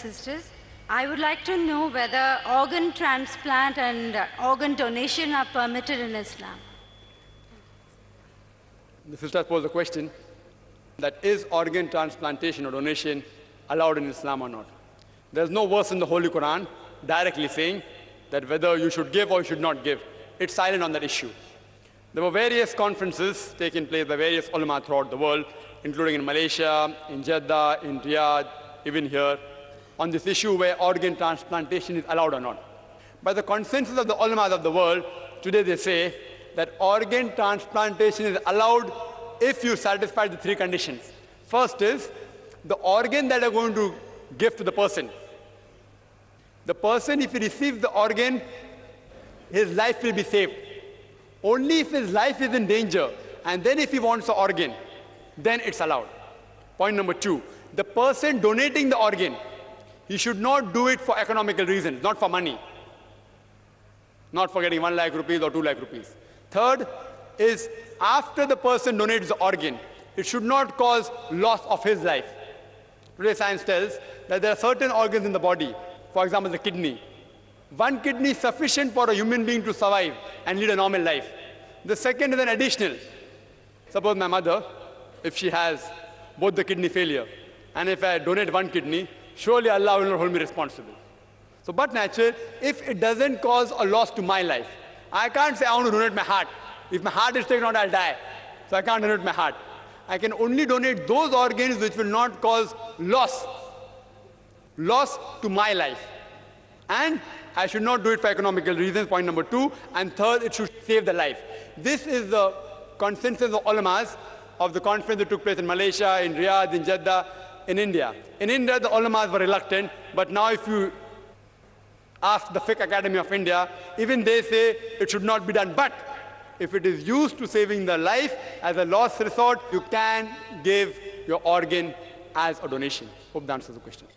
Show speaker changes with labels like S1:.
S1: sisters. I would like to know whether organ transplant and organ donation are permitted in Islam.
S2: The sister posed a question that is organ transplantation or donation allowed in Islam or not? There's no verse in the Holy Quran directly saying that whether you should give or you should not give. It's silent on that issue. There were various conferences taking place by various ulama throughout the world, including in Malaysia, in Jeddah, in Riyadh, even here, on this issue where organ transplantation is allowed or not. By the consensus of the ulamas of the world, today they say that organ transplantation is allowed if you satisfy the three conditions. First is the organ that you're going to give to the person. The person, if he receives the organ, his life will be saved. Only if his life is in danger, and then if he wants the organ, then it's allowed. Point number two, the person donating the organ, he should not do it for economical reasons, not for money. Not for getting 1 lakh rupees or 2 lakh rupees. Third is after the person donates the organ, it should not cause loss of his life. Today science tells that there are certain organs in the body, for example the kidney. One kidney is sufficient for a human being to survive and lead a normal life. The second is an additional. Suppose my mother, if she has both the kidney failure, and if I donate one kidney, surely Allah will not hold me responsible. So but natural, if it doesn't cause a loss to my life, I can't say I want to donate my heart. If my heart is taken out, I'll die. So I can't donate my heart. I can only donate those organs which will not cause loss to my life. And I should not do it for economical reasons, point number two. And third, it should save the life. This is the consensus of ulamas of the conference that took place in Malaysia, in Riyadh, in Jeddah, in India. In India, the ulamas were reluctant, but now if you ask the Fiqh Academy of India, even they say it should not be done. But if it is used to saving the life as a last resort, you can give your organ as a donation. Hope that answers the question.